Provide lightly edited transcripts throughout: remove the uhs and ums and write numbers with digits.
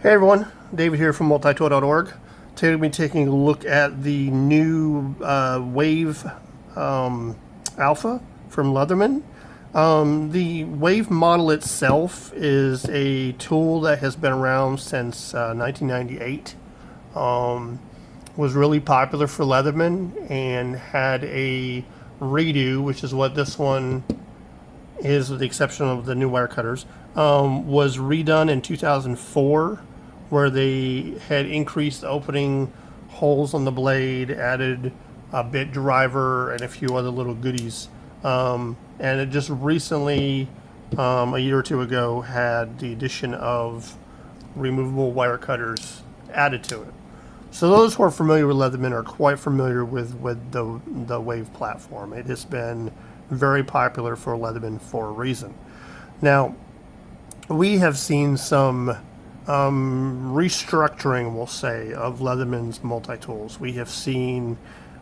Hey everyone, David here from multitool.org. Today we'll be taking a look at the new Wave Alpha from Leatherman. The Wave model itself is a tool that has been around since 1998. Was really popular for Leatherman and had a redo, which is what this one is, with the exception of the new wire cutters, was redone in 2004, where they had increased the opening holes on the blade, added a bit driver, and a few other little goodies. And it just recently, a year or two ago, had the addition of removable wire cutters added to it. So those who are familiar with Leatherman are quite familiar with the Wave platform. It has been very popular for Leatherman for a reason. Now, we have seen some restructuring, we'll say, of Leatherman's multi-tools. We have seen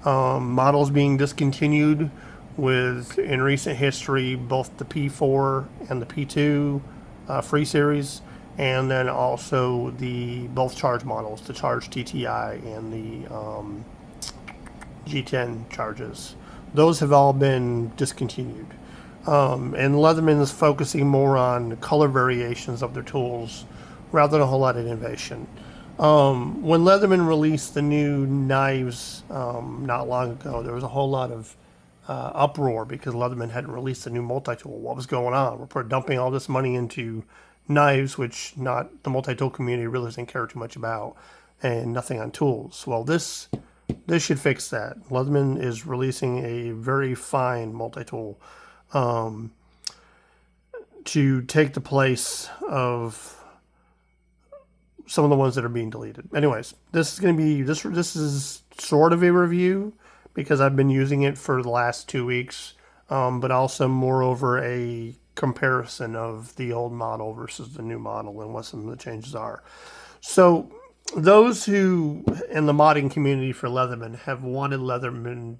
models being discontinued with, in recent history, both the P4 and the P2 free series, and then also the both charge models, the Charge TTI and the G10 charges. Those have all been discontinued. And Leatherman is focusing more on color variations of their tools rather than a whole lot of innovation. When Leatherman released the new knives not long ago, there was a whole lot of uproar because Leatherman hadn't released a new multi-tool. What was going on? We're dumping all this money into knives, which not the multi-tool community really doesn't care too much about, and nothing on tools. Well, this should fix that. Leatherman is releasing a very fine multi-tool to take the place of some of the ones that are being deleted. Anyways, this is going to be this is sort of a review because I've been using it for the last 2 weeks, but also moreover a comparison of the old model versus the new model and what some of the changes are. So those who in the modding community for Leatherman have wanted Leatherman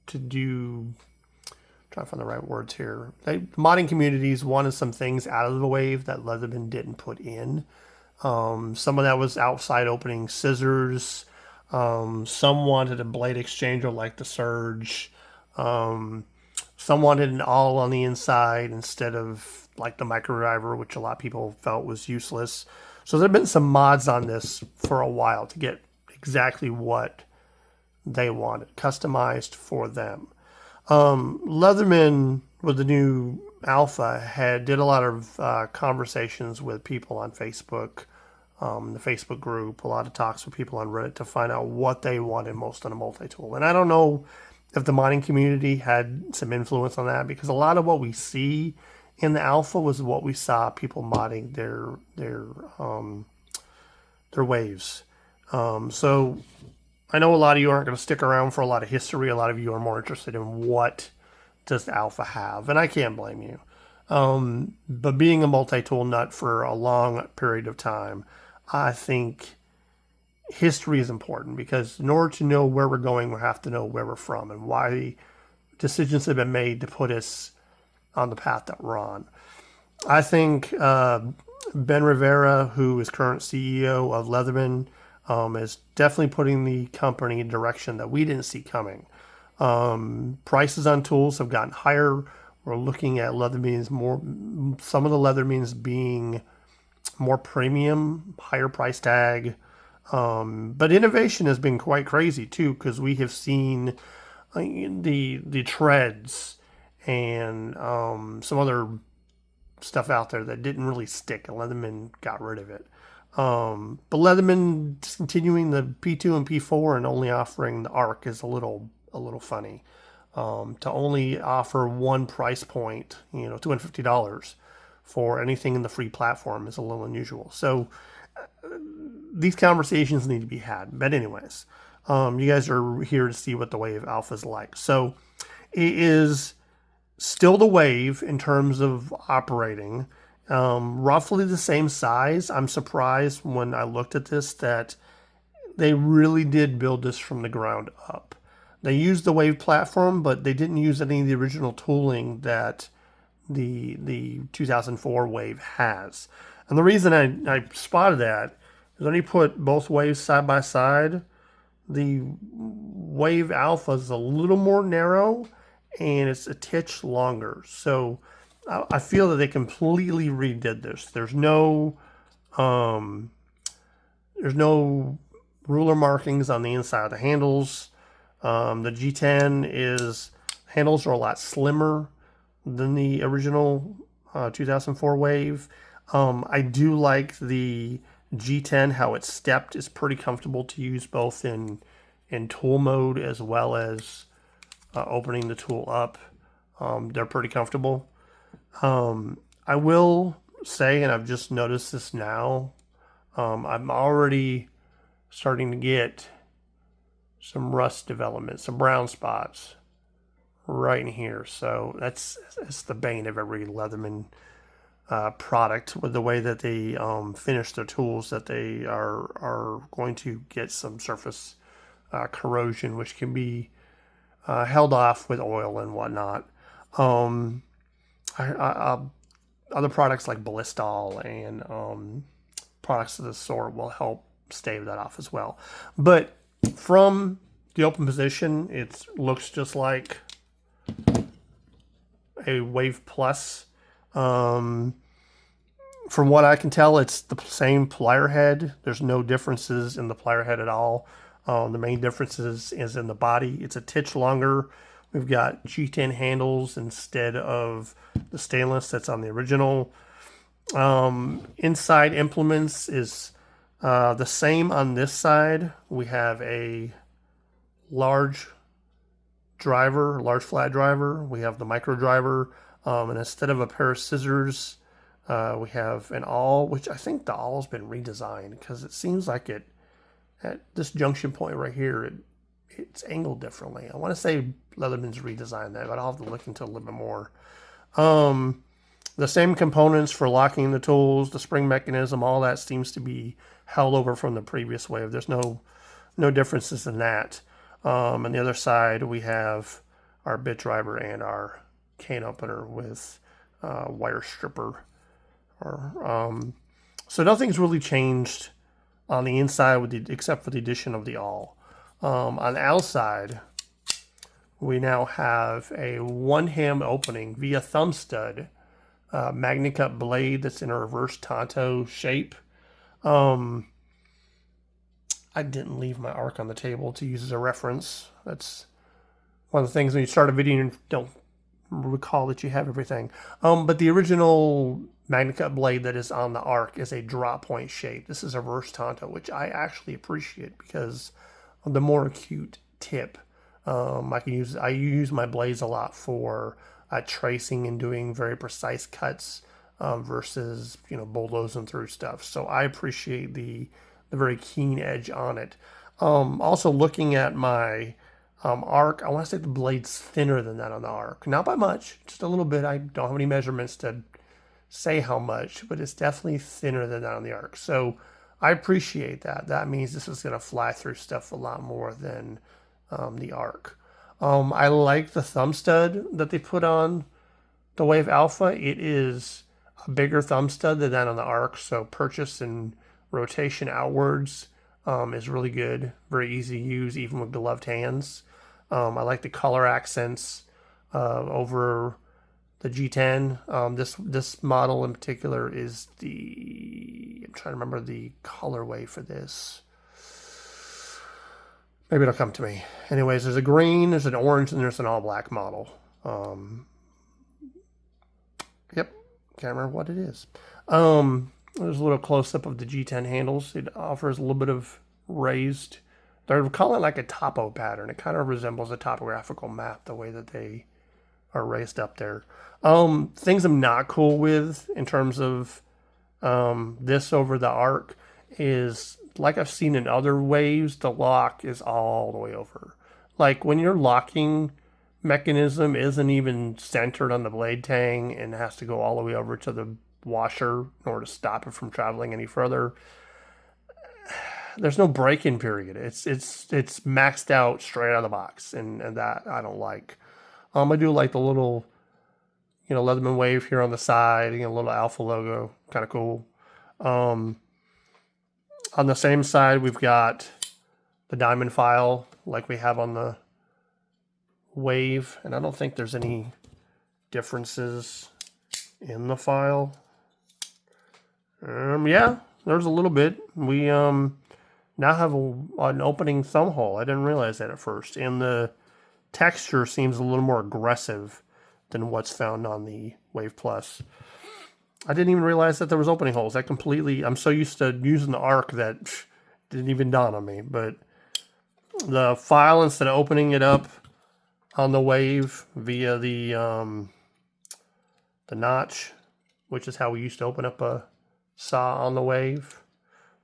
to do, I'm trying to find the right words here. The modding communities wanted some things out of the Wave that Leatherman didn't put in. Some of that was outside opening scissors. Some wanted a blade exchanger like the Surge. Some wanted an all on the inside instead of like the micro driver, which a lot of people felt was useless. So there have been some mods on this for a while to get exactly what they wanted, customized for them. Leatherman, with the new Alpha, did a lot of conversations with people on Facebook, the Facebook group, a lot of talks with people on Reddit to find out what they wanted most on a multi-tool. And I don't know if the modding community had some influence on that, because a lot of what we see in the Alpha was what we saw people modding their waves. So I know a lot of you aren't going to stick around for a lot of history. A lot of you are more interested in what does the Alpha have, and I can't blame you. But being a multi-tool nut for a long period of time, I think history is important, because in order to know where we're going, we have to know where we're from and why decisions have been made to put us on the path that we're on. I think Ben Rivera, who is current CEO of Leatherman, is definitely putting the company in a direction that we didn't see coming. Prices on tools have gotten higher. We're looking at Leathermans more, some of the Leathermans being more premium, higher price tag. But innovation has been quite crazy too, because we have seen the treads and some other stuff out there that didn't really stick, and Leatherman got rid of it. But Leatherman discontinuing the P2 and P4 and only offering the ARC is a little funny. To only offer one price point, $250 for anything in the free platform is a little unusual. So these conversations need to be had. But anyways, you guys are here to see what the Wave Alpha is like. So it is still the Wave in terms of operating. Roughly the same size. I'm surprised when I looked at this that they really did build this from the ground up. They used the Wave platform, but they didn't use any of the original tooling that the 2004 Wave has. And the reason I spotted that is when you put both waves side by side, the Wave Alpha is a little more narrow and it's a titch longer. So I feel that they completely redid this. Um, there's no ruler markings on the inside of the handles. The G10 handles are a lot slimmer than the original 2004 Wave. I do like the G10, how it's stepped is pretty comfortable to use both in tool mode as well as opening the tool up. They're pretty comfortable. I will say, and I've just noticed this now, I'm already starting to get some rust development, some brown spots right in here. So that's the bane of every Leatherman product, with the way that they finish their tools, that they are going to get some surface corrosion, which can be held off with oil and whatnot. Other products like Ballistol and products of this sort will help stave that off as well. But from the open position, it looks just like a Wave Plus. From what I can tell, it's the same plier head. There's no differences in the plier head at all. The main differences is in the body. It's a titch longer. We've got G10 handles instead of the stainless that's on the original. Inside implements is the same on this side. We have a large flat driver. We have the micro driver. And instead of a pair of scissors, we have an awl, which I think the awl has been redesigned, because it seems like at this junction point right here, it's angled differently. I want to say Leatherman's redesigned that, but I'll have to look into it a little bit more. The same components for locking the tools, the spring mechanism, all that seems to be held over from the previous Wave. There's no differences in that. On the other side, we have our bit driver and our cane opener with wire stripper. So nothing's really changed on the inside except for the addition of the awl. On the outside, we now have a one-ham opening via thumb stud Magna Cut blade that's in a reverse Tonto shape. I didn't leave my arc on the table to use as a reference. That's one of the things when you start a video and don't recall that you have everything. But the original Magna Cut blade that is on the arc is a drop point shape. This is a reverse Tonto, which I actually appreciate because of the more acute tip. I use my blades a lot for tracing and doing very precise cuts versus bulldozing through stuff. So I appreciate the very keen edge on it. Also looking at my arc, I want to say the blade's thinner than that on the arc. Not by much, just a little bit. I don't have any measurements to say how much, but it's definitely thinner than that on the arc. So I appreciate that. That means this is going to fly through stuff a lot more than the arc. I like the thumb stud that they put on the Wave Alpha. It is a bigger thumb stud than that on the arc, so purchase and rotation outwards is really good. Very easy to use, even with gloved hands. I like the color accents over the G10. This model in particular is I'm trying to remember the colorway for this. Maybe it'll come to me. Anyways, there's a green, there's an orange, and there's an all black model. Yep, can't remember what it is. There's a little close up of the G10 handles. It offers a little bit of raised. They're calling it like a topo pattern. It kind of resembles a topographical map, the way that they are raised up there. Things I'm not cool with in terms of this over the arc is, like I've seen in other waves, the lock is all the way over. Like when your locking mechanism isn't even centered on the blade tang and has to go all the way over to the washer in order to stop it from traveling any further. There's no break-in period. It's maxed out straight out of the box, and that I don't like. I do like the little, Leatherman wave here on the side, a little Alpha logo, kind of cool. On the same side, we've got the diamond file like we have on the Wave, and I don't think there's any differences in the file. Yeah, there's a little bit. We now have an opening thumb hole. I didn't realize that at first, and the texture seems a little more aggressive than what's found on the Wave Plus. I didn't even realize that there was opening holes. That completely, I'm so used to using the arc that didn't even dawn on me. But the file, instead of opening it up on the Wave via the notch, which is how we used to open up a saw on the Wave,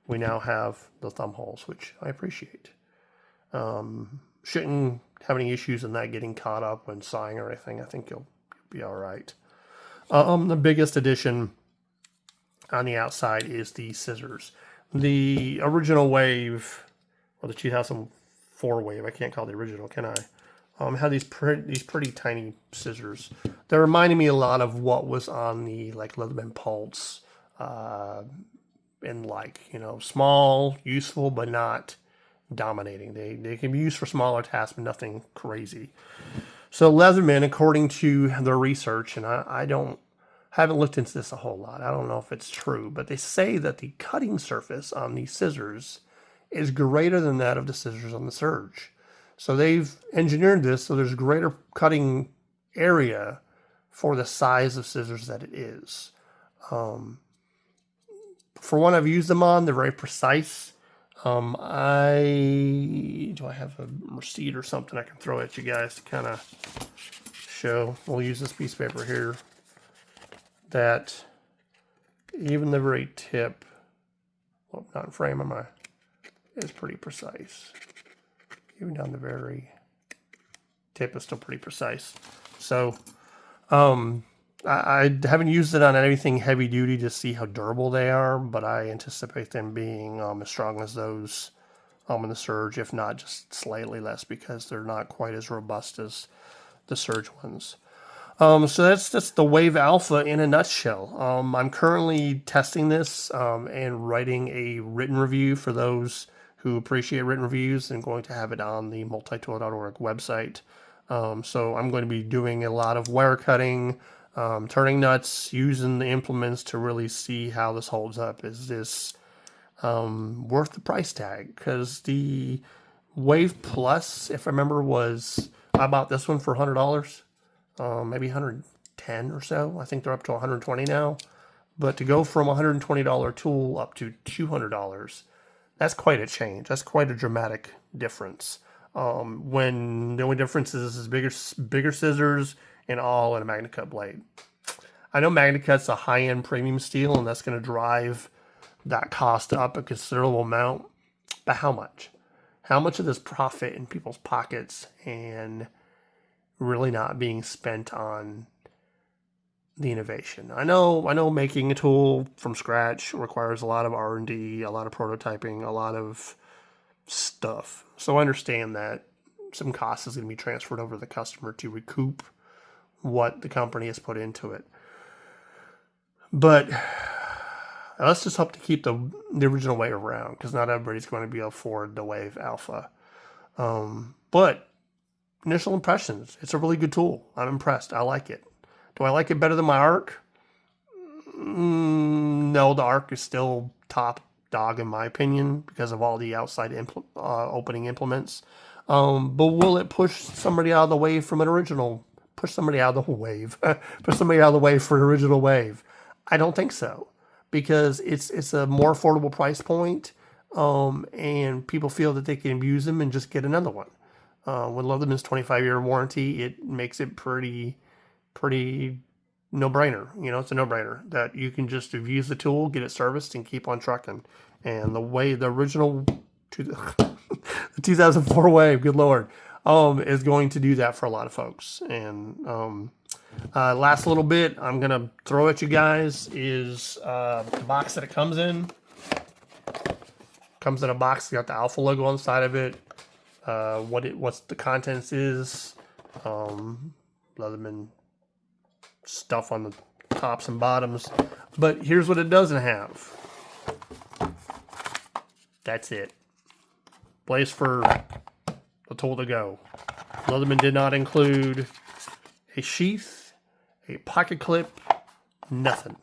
we now have the thumb holes, which I appreciate. Shouldn't have any issues in that getting caught up when sawing or anything. I think you'll be all right. The biggest addition on the outside is the scissors. The original Wave, or the 2004 Wave, I can't call it the original, can I? Had these pretty tiny scissors. They're reminding me a lot of what was on the Leatherman Pulse, and small, useful, but not dominating. They can be used for smaller tasks, but nothing crazy. So Leatherman, according to their research, and I haven't looked into this a whole lot. I don't know if it's true, but they say that the cutting surface on these scissors is greater than that of the scissors on the Surge. So they've engineered this so there's greater cutting area for the size of scissors that it is. For one I've used them on, they're very precise. Do I have a receipt or something I can throw at you guys to kind of show? We'll use this piece of paper here. That even the very tip, well, not in frame, is pretty precise. Even down the very tip is still pretty precise. So, I haven't used it on anything heavy duty to see how durable they are, but I anticipate them being as strong as those in the Surge, if not just slightly less, because they're not quite as robust as the Surge ones. So that's just the Wave Alpha in a nutshell. I'm currently testing this and writing a written review for those who appreciate written reviews, and going to have it on the multitool.org website. So I'm going to be doing a lot of wire cutting, turning nuts, using the implements to really see how this holds up. Is this worth the price tag? Because the Wave Plus, if I remember, I bought this one for $100, maybe 110 or so. I think they're up to 120 now. But to go from $120 tool up to $200, that's quite a change. That's quite a dramatic difference. When the only difference is bigger scissors and all in a MagnaCut blade. I know MagnaCut's a high-end premium steel, and that's going to drive that cost up a considerable amount. But how much? How much of this profit in people's pockets and really not being spent on the innovation? I know making a tool from scratch requires a lot of R&D, a lot of prototyping, a lot of stuff. So I understand that some cost is going to be transferred over to the customer to recoup what the company has put into it. But let's just hope to keep the original Wave around, because not everybody's going to be able to afford the Wave Alpha. But initial impressions, it's a really good tool. I'm impressed. I like it. Do I like it better than my Arc? No, the Arc is still top dog in my opinion because of all the outside opening implements. But will it push somebody out of the way from an original? Push somebody out of the wave. Push somebody out of the way for an original Wave? I don't think so, because it's a more affordable price point, and people feel that they can use them and just get another one. With Leatherman's 25-year warranty, it makes it pretty no-brainer. It's a no-brainer that you can just use the tool, get it serviced, and keep on trucking. And the original the 2004 Wave, good Lord, is going to do that for a lot of folks. And last little bit I'm going to throw at you guys is the box that it comes in. Comes in a box, got the Alpha logo on the side of it. What the contents is. Leatherman stuff on the tops and bottoms. But here's what it doesn't have. That's it. Place for the tool to go. Leatherman did not include a sheath, a pocket clip, nothing.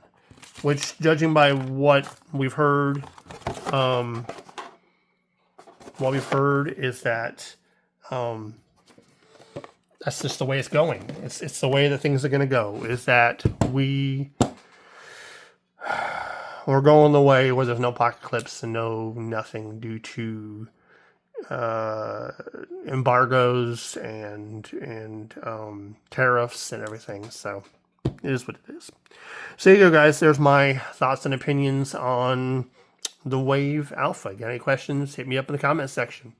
Which, judging by what we've heard, is that that's just the way it's going. It's the way that things are going to go. Is that we're going the way where there's no pocket clips and nothing due to embargoes and tariffs and everything. So it is what it is. So there you go, guys. There's my thoughts and opinions on the Wave Alpha. Got any questions? Hit me up in the comments section.